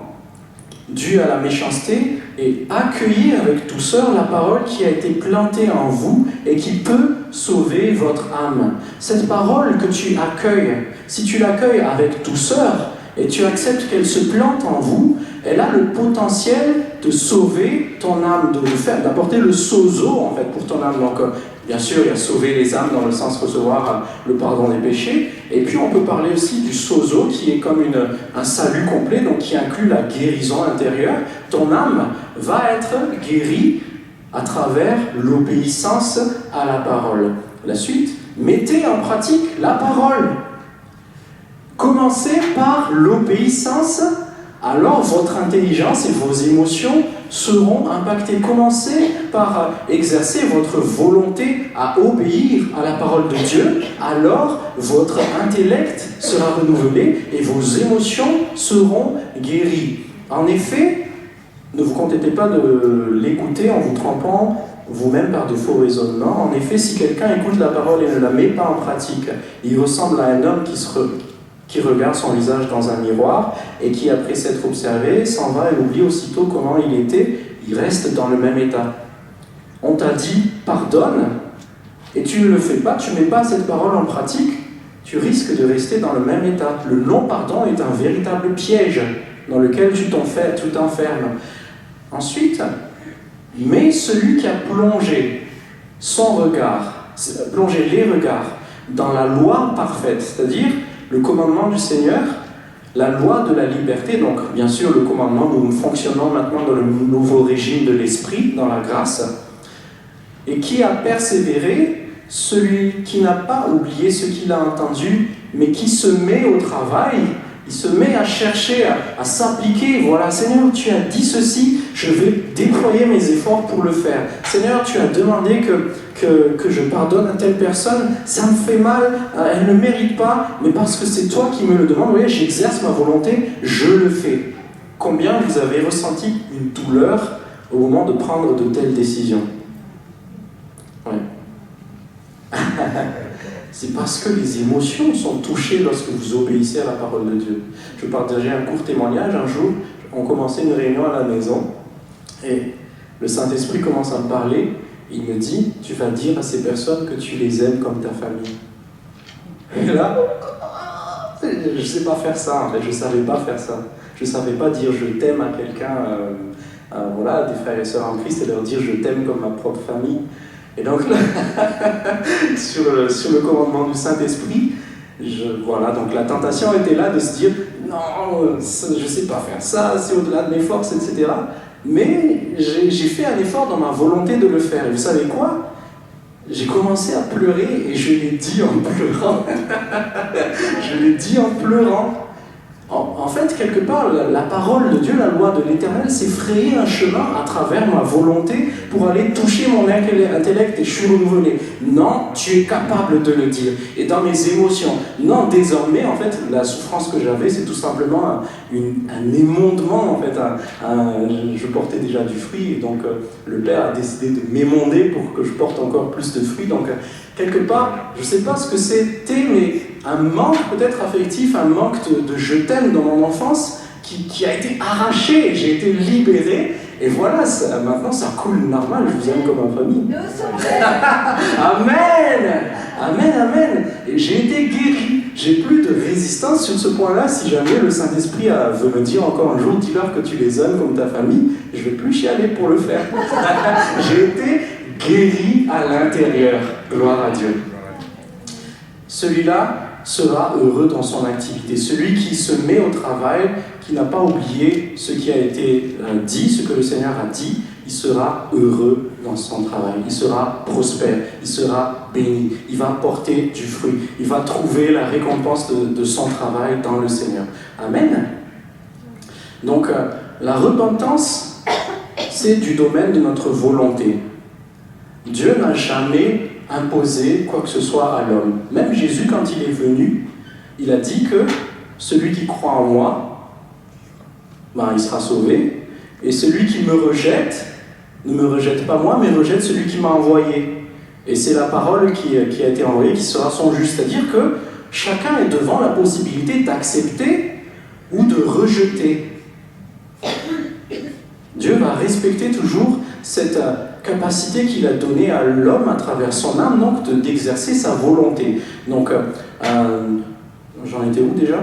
dû à la méchanceté et accueillir avec douceur la parole qui a été plantée en vous et qui peut sauver votre âme. Cette parole que tu accueilles, si tu l'accueilles avec douceur et tu acceptes qu'elle se plante en vous, elle a le potentiel de sauver ton âme, d'apporter le sozo en fait pour ton âme. Donc, bien sûr, il y a sauver les âmes dans le sens recevoir le pardon des péchés. Et puis, on peut parler aussi du sozo qui est comme un salut complet, donc qui inclut la guérison intérieure. Ton âme va être guérie à travers l'obéissance à la parole. La suite, mettez en pratique la parole. Commencez par l'obéissance, alors votre intelligence et vos émotions seront impactées. Commencez par exercer votre volonté à obéir à la parole de Dieu, alors votre intellect sera renouvelé et vos émotions seront guéries. En effet, ne vous contentez pas de l'écouter en vous trompant vous-même par de faux raisonnements. En effet, si quelqu'un écoute la parole et ne la met pas en pratique, il ressemble à un homme qui regarde son visage dans un miroir et qui, après s'être observé, s'en va et oublie aussitôt comment il était, il reste dans le même état. On t'a dit « pardonne » et tu ne le fais pas, tu ne mets pas cette parole en pratique, tu risques de rester dans le même état. Le non-pardon est un véritable piège dans lequel tu t'enfermes. Ensuite, mais celui qui a plongé les regards dans la loi parfaite, c'est-à-dire le commandement du Seigneur, la loi de la liberté, donc bien sûr le commandement, nous fonctionnons maintenant dans le nouveau régime de l'esprit, dans la grâce, et qui a persévéré, celui qui n'a pas oublié ce qu'il a entendu, mais qui se met au travail, il se met à chercher, à s'appliquer. Voilà, Seigneur, tu as dit ceci, je vais déployer mes efforts pour le faire. Seigneur, tu as demandé que je pardonne à telle personne, ça me fait mal, elle ne mérite pas, mais parce que c'est toi qui me le demandes, oui, j'exerce ma volonté, je le fais. Combien vous avez ressenti une douleur au moment de prendre de telles décisions? Oui. C'est parce que les émotions sont touchées lorsque vous obéissez à la parole de Dieu. Je partageais un court témoignage. Un jour, on commençait une réunion à la maison et le Saint-Esprit commence à me parler. Il me dit, tu vas dire à ces personnes que tu les aimes comme ta famille. Et là, je ne sais pas faire ça, en fait. Je ne savais pas faire ça. Je ne savais pas dire je t'aime à quelqu'un, voilà, des frères et sœurs en Christ, et leur dire je t'aime comme ma propre famille. Et donc là, sur le commandement du Saint-Esprit, voilà, donc la tentation était là de se dire non, je ne sais pas faire ça, c'est au-delà de mes forces, etc. Mais j'ai fait un effort dans ma volonté de le faire. Et vous savez quoi? J'ai commencé à pleurer et je l'ai dit en pleurant. Je l'ai dit en pleurant. En fait, quelque part, la parole de Dieu, la loi de l'Éternel, s'est frayé un chemin à travers ma volonté pour aller toucher mon intellect et je suis renouvelé. Non, tu es capable de le dire. Et dans mes émotions, non, désormais, en fait, la souffrance que j'avais, c'est tout simplement un émondement, en fait. Je portais déjà du fruit et donc le Père a décidé de m'émonder pour que je porte encore plus de fruits. Donc, quelque part, je ne sais pas ce que c'était, mais un manque peut-être affectif, un manque de je t'aime dans mon enfance qui a été arraché, j'ai été libéré, et voilà, maintenant ça coule normal, je vous aime comme ma famille. Amen. Amen, amen. Et j'ai été guéri, j'ai plus de résistance sur ce point-là. Si jamais le Saint-Esprit veut me dire encore un jour, dis-leur que tu les aimes comme ta famille, je ne vais plus chialer pour le faire. J'ai été guéri à l'intérieur, gloire à Dieu. Celui-là sera heureux dans son activité. Celui qui se met au travail qui n'a pas oublié ce qui a été dit, ce que le Seigneur a dit, il sera heureux dans son travail, il sera prospère, il sera béni, il va porter du fruit, il va trouver la récompense de son travail dans le Seigneur. Amen. Donc, la repentance, c'est du domaine de notre volonté. Dieu n'a jamais imposé quoi que ce soit à l'homme. Même Jésus, quand il est venu, il a dit que celui qui croit en moi, il sera sauvé, et celui qui me rejette, ne me rejette pas moi, mais rejette celui qui m'a envoyé. Et c'est la parole qui a été envoyée qui sera son juste. C'est-à-dire que chacun est devant la possibilité d'accepter ou de rejeter. Dieu va respecter toujours cette capacité qu'il a donnée à l'homme à travers son âme, donc d'exercer sa volonté. Donc, j'en étais où déjà ?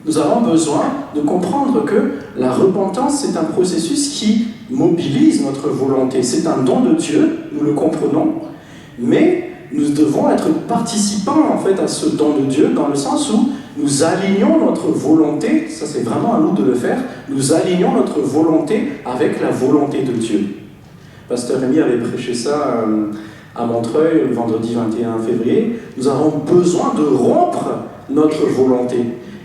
Nous avons besoin de comprendre que la repentance, c'est un processus qui mobilise notre volonté. C'est un don de Dieu, nous le comprenons, mais nous devons être participants en fait à ce don de Dieu, dans le sens où nous alignons notre volonté, ça c'est vraiment à nous de le faire, nous alignons notre volonté avec la volonté de Dieu. Pasteur Rémi avait prêché ça à Montreuil le vendredi 21 février. Nous avons besoin de rompre notre volonté.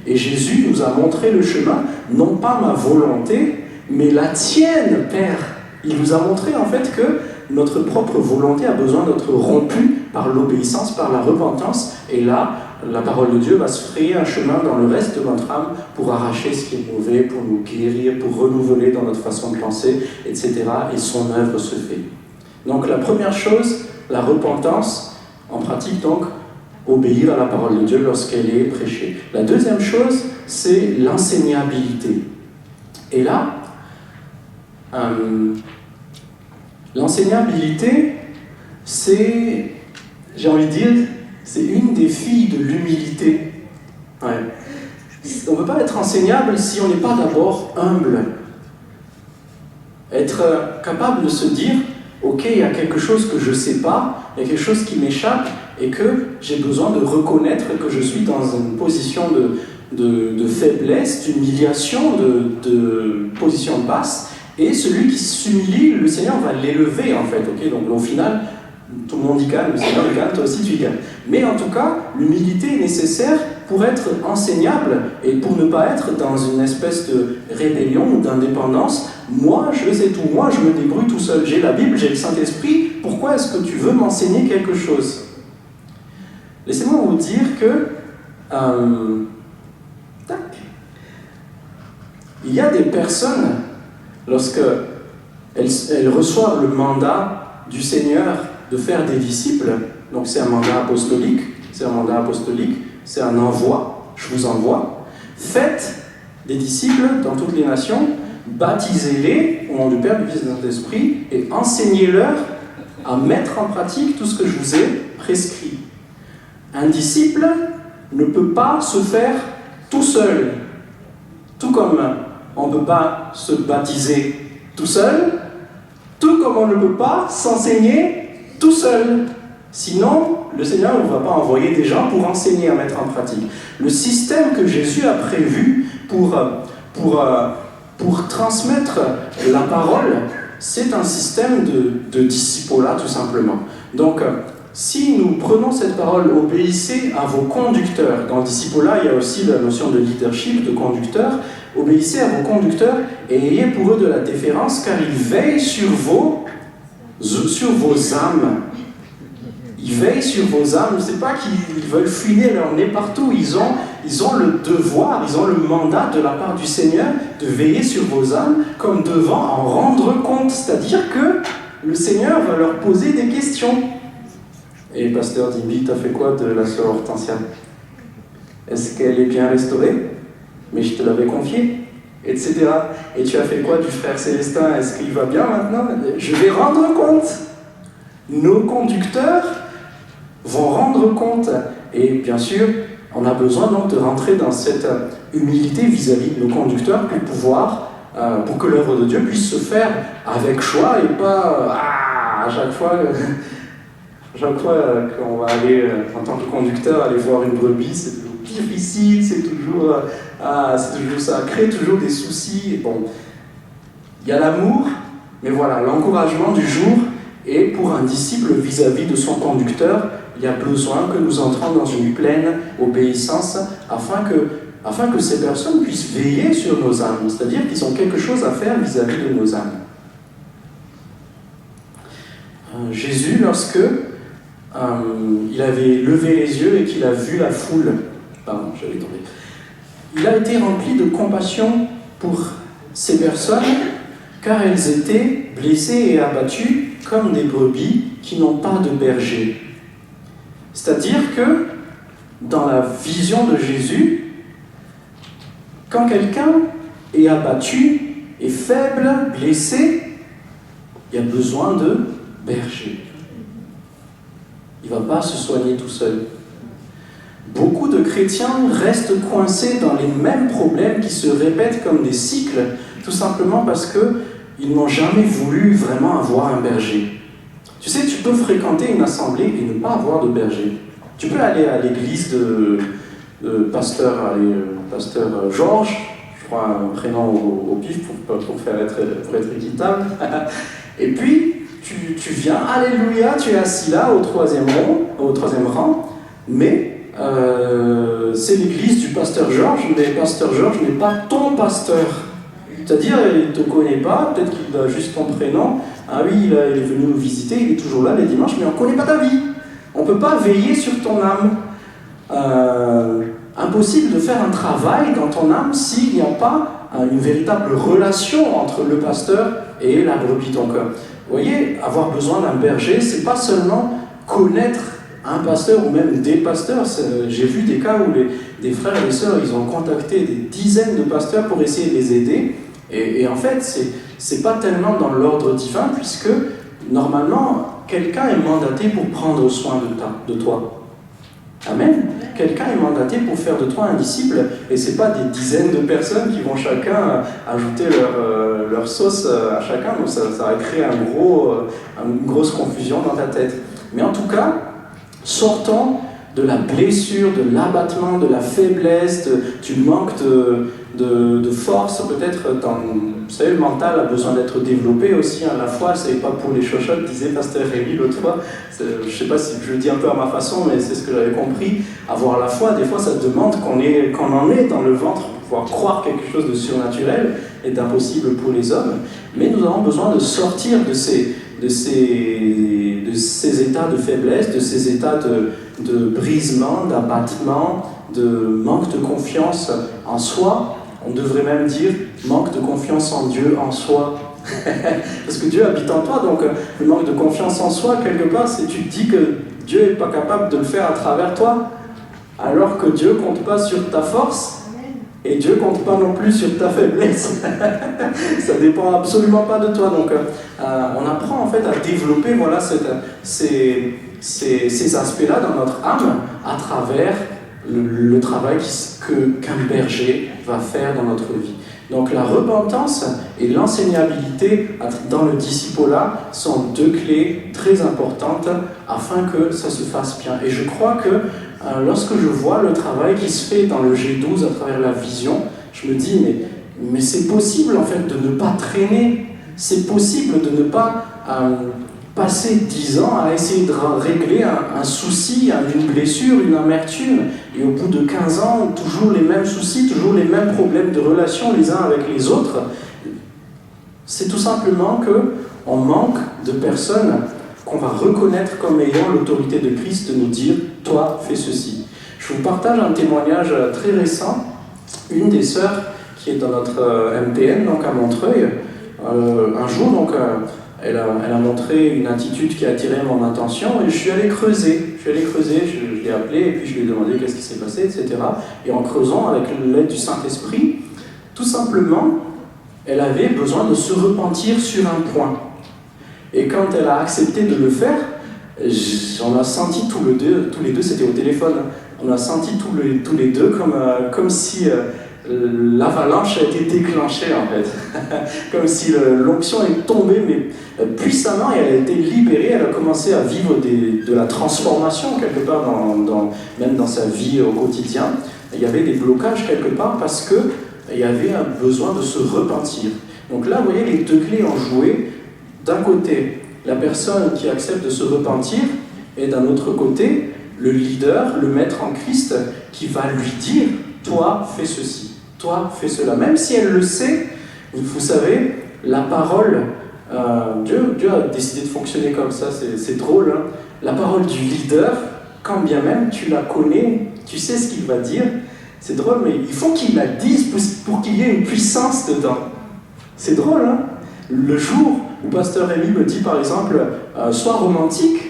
Et Jésus nous a montré le chemin, non pas ma volonté, mais la tienne, Père. Il nous a montré en fait que notre propre volonté a besoin d'être rompue par l'obéissance, par la repentance. Et là, la parole de Dieu va se frayer un chemin dans le reste de notre âme pour arracher ce qui est mauvais, pour nous guérir, pour renouveler dans notre façon de penser, etc. Et son œuvre se fait. Donc la première chose, la repentance, en pratique donc, obéir à la parole de Dieu lorsqu'elle est prêchée. La deuxième chose, c'est l'enseignabilité. Et là, l'enseignabilité, c'est, j'ai envie de dire, c'est une des filles de l'humilité. Ouais. On ne peut pas être enseignable si on n'est pas d'abord humble. Être capable de se dire, ok, il y a quelque chose que je ne sais pas, il y a quelque chose qui m'échappe, et que j'ai besoin de reconnaître que je suis dans une position de faiblesse, d'humiliation, de position basse, et celui qui s'humilie, le Seigneur va l'élever en fait. Okay, donc au final, tout le monde y gagne, le Seigneur y gagne, toi aussi tu y gagnes. Mais en tout cas, l'humilité est nécessaire pour être enseignable et pour ne pas être dans une espèce de rébellion ou d'indépendance. Moi, je sais tout, moi je me débrouille tout seul, j'ai la Bible, j'ai le Saint-Esprit, pourquoi est-ce que tu veux m'enseigner quelque chose ? Laissez-moi vous dire que il y a des personnes, lorsqu'elles reçoivent le mandat du Seigneur de faire des disciples, donc c'est un mandat apostolique, c'est un envoi, je vous envoie, faites des disciples dans toutes les nations, baptisez-les au nom du Père, du Fils et du Saint-Esprit, et enseignez-leur à mettre en pratique tout ce que je vous ai prescrit. Un disciple ne peut pas se faire tout seul. Tout comme on ne peut pas se baptiser tout seul, tout comme on ne peut pas s'enseigner tout seul. Sinon, le Seigneur ne va pas envoyer des gens pour enseigner à mettre en pratique. Le système que Jésus a prévu pour transmettre la parole, c'est un système de discipolat tout simplement. Donc, si nous prenons cette parole, obéissez à vos conducteurs. Dans le discipolat, il y a aussi la notion de leadership, de conducteur. Obéissez à vos conducteurs et ayez pour eux de la déférence, car ils veillent sur vos âmes. Ils veillent sur vos âmes. C'est pas qu'ils veulent fuiner leur nez partout. Ils ont le devoir, ils ont le mandat de la part du Seigneur de veiller sur vos âmes comme devant en rendre compte. C'est-à-dire que le Seigneur va leur poser des questions. Et le pasteur dit, t'as fait quoi de la sœur Hortensia ? Est-ce qu'elle est bien restaurée ? Mais je te l'avais confié, etc. Et tu as fait quoi du frère Célestin ? Est-ce qu'il va bien maintenant ? Je vais rendre compte. Nos conducteurs vont rendre compte. Et bien sûr, on a besoin donc de rentrer dans cette humilité vis-à-vis de nos conducteurs pour que l'œuvre de Dieu puisse se faire avec choix et pas à chaque fois qu'on va aller, en tant que conducteur, aller voir une brebis, difficile, c'est toujours ça crée toujours des soucis. Bon, il y a l'amour, mais voilà, l'encouragement du jour est pour un disciple vis-à-vis de son conducteur. Il y a besoin que nous entrions dans une pleine obéissance afin que ces personnes puissent veiller sur nos âmes, c'est-à-dire qu'ils ont quelque chose à faire vis-à-vis de nos âmes. Jésus, lorsque il avait levé les yeux et qu'il a vu la foule, il a été rempli de compassion pour ces personnes, car elles étaient blessées et abattues comme des brebis qui n'ont pas de berger. C'est-à-dire que, dans la vision de Jésus, quand quelqu'un est abattu, est faible, blessé, il y a besoin de berger. Il ne va pas se soigner tout seul. Beaucoup de chrétiens restent coincés dans les mêmes problèmes qui se répètent comme des cycles, tout simplement parce qu'ils n'ont jamais voulu vraiment avoir un berger. Tu sais, tu peux fréquenter une assemblée et ne pas avoir de berger. Tu peux aller à l'église de pasteur Georges, je crois un prénom au pif pour être équitable, et puis tu viens, alléluia, tu es assis là au troisième rang, mais c'est l'église du pasteur Georges, mais pasteur Georges n'est pas ton pasteur. C'est-à-dire, il ne te connaît pas, peut-être qu'il a juste ton prénom. Ah oui, il est venu nous visiter, il est toujours là les dimanches, mais on ne connaît pas ta vie. On ne peut pas veiller sur ton âme. Impossible de faire un travail dans ton âme s'il n'y a pas une véritable relation entre le pasteur et la brebis. Donc, vous voyez, avoir besoin d'un berger, c'est pas seulement connaître un pasteur ou même des pasteurs. J'ai vu des cas où des frères et des sœurs, ils ont contacté des dizaines de pasteurs pour essayer de les aider. Et en fait, c'est pas tellement dans l'ordre divin, puisque normalement, quelqu'un est mandaté pour prendre soin de toi. Amen. Quelqu'un est mandaté pour faire de toi un disciple, et c'est pas des dizaines de personnes qui vont chacun ajouter leur sauce à chacun, donc ça va créer une grosse confusion dans ta tête. Mais en tout cas, sortons de la blessure, de l'abattement, de la faiblesse, du manque de force, peut-être. Vous savez, le mental a besoin d'être développé aussi. La foi, c'est pas pour les chochottes, disait Pasteur Rémi l'autre fois. Je ne sais pas si je le dis un peu à ma façon, mais c'est ce que j'avais compris. Avoir la foi, des fois, ça demande qu'on en ait dans le ventre pour pouvoir croire quelque chose de surnaturel et d'impossible pour les hommes. Mais nous avons besoin de sortir de ces états de faiblesse, de ces états de brisement, d'abattement, de manque de confiance en soi. On devrait même dire manque de confiance en Dieu, en soi. Parce que Dieu habite en toi, donc le manque de confiance en soi, quelque part, c'est tu te dis que Dieu n'est pas capable de le faire à travers toi, alors que Dieu ne compte pas sur ta force. Et Dieu ne compte pas non plus sur ta faiblesse. Ça ne dépend absolument pas de toi. Donc, on apprend en fait à développer ces aspects-là dans notre âme à travers le travail qu'un berger va faire dans notre vie. Donc la repentance et l'enseignabilité dans le discipulat sont deux clés très importantes afin que ça se fasse bien. Et je crois que lorsque je vois le travail qui se fait dans le G12 à travers la vision, je me dis mais c'est possible en fait de ne pas traîner, c'est possible de ne pas passer 10 ans à essayer de régler un souci, une blessure, une amertume, et au bout de 15 ans, toujours les mêmes soucis, toujours les mêmes problèmes de relation les uns avec les autres. C'est tout simplement qu'on manque de personnes qu'on va reconnaître comme ayant l'autorité de Christ de nous dire « toi, fais ceci ». Je vous partage un témoignage très récent. Une des sœurs qui est dans notre MPN, donc à Montreuil, un jour, donc, elle a montré une attitude qui a attiré mon attention et je suis allé creuser. Je l'ai appelée et puis je lui ai demandé qu'est-ce qui s'est passé, etc. Et en creusant avec l'aide du Saint-Esprit, tout simplement, elle avait besoin de se repentir sur un point. Et quand elle a accepté de le faire, on a senti tous les deux, c'était au téléphone, on a senti tous les deux comme si l'avalanche a été déclenchée en fait. Comme si l'onction est tombée, mais puissamment, et elle a été libérée, elle a commencé à vivre de la transformation quelque part, même dans sa vie au quotidien. Il y avait des blocages quelque part parce qu'il y avait un besoin de se repentir. Donc là, vous voyez, les deux clés ont joué. D'un côté, la personne qui accepte de se repentir, et d'un autre côté, le leader, le maître en Christ, qui va lui dire « Toi, fais ceci, toi, fais cela ». Même si elle le sait, vous savez, la parole, Dieu a décidé de fonctionner comme ça, c'est drôle. Hein. La parole du leader, quand bien même tu la connais, tu sais ce qu'il va dire, c'est drôle, mais il faut qu'il la dise pour qu'il y ait une puissance dedans. C'est drôle, hein. Le jour où Pasteur Rémi me dit, par exemple, sois romantique,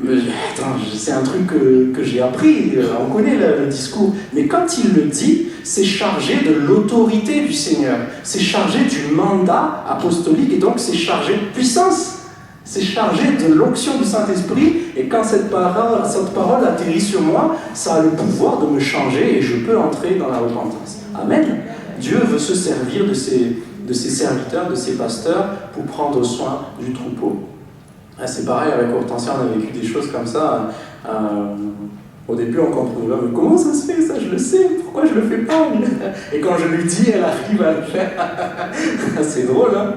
attends, c'est un truc que j'ai appris, on connaît le discours, mais quand il le dit, c'est chargé de l'autorité du Seigneur, c'est chargé du mandat apostolique, et donc c'est chargé de puissance, c'est chargé de l'onction du Saint-Esprit, et quand cette parole atterrit sur moi, ça a le pouvoir de me changer, et je peux entrer dans la repentance. Amen. Dieu veut se servir de ses serviteurs, de ses pasteurs, pour prendre soin du troupeau. C'est pareil avec Hortensia, on a vécu des choses comme ça. Au début, on comprenait pas, mais comment ça se fait ça? Je le sais, pourquoi je le fais pas? Et quand je lui dis, elle arrive à le faire. C'est drôle, hein?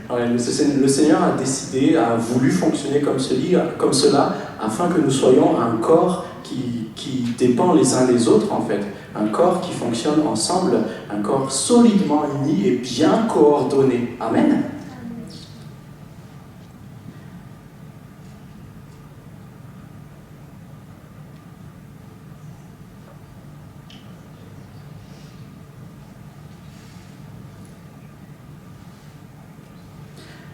Ouais, le Seigneur a décidé, a voulu fonctionner comme cela, afin que nous soyons un corps qui dépend les uns des autres, en fait. Un corps qui fonctionne ensemble, un corps solidement uni et bien coordonné. Amen.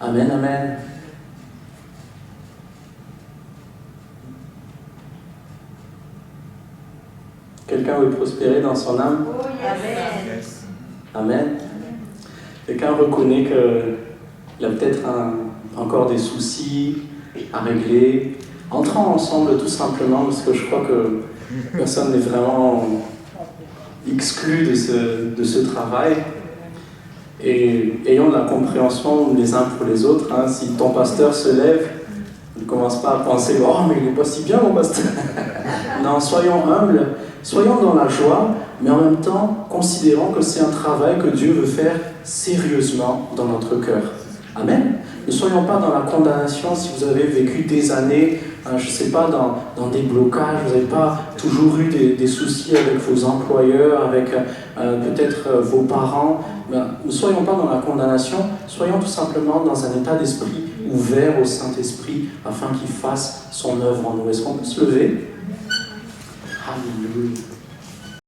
Amen, amen. Quelqu'un veut prospérer dans son âme? Oh, yes. Amen. Amen. Quelqu'un reconnaît qu'il a peut-être encore des soucis à régler. Entrons ensemble tout simplement, parce que je crois que personne n'est vraiment exclu de ce travail. Et ayons de la compréhension les uns pour les autres. Hein. Si ton pasteur se lève, ne commence pas à penser « Oh, mais il n'est pas si bien mon pasteur !» Non, soyons humbles, soyons dans la joie, mais en même temps, considérons que c'est un travail que Dieu veut faire sérieusement dans notre cœur. Amen. Ne soyons pas dans la condamnation si vous avez vécu des années, je ne sais pas, dans des blocages, vous n'avez pas toujours eu des soucis avec vos employeurs, avec peut-être vos parents. Ne soyons pas dans la condamnation, soyons tout simplement dans un état d'esprit ouvert au Saint-Esprit afin qu'il fasse son œuvre en nous. Est-ce qu'on peut se lever? Alléluia.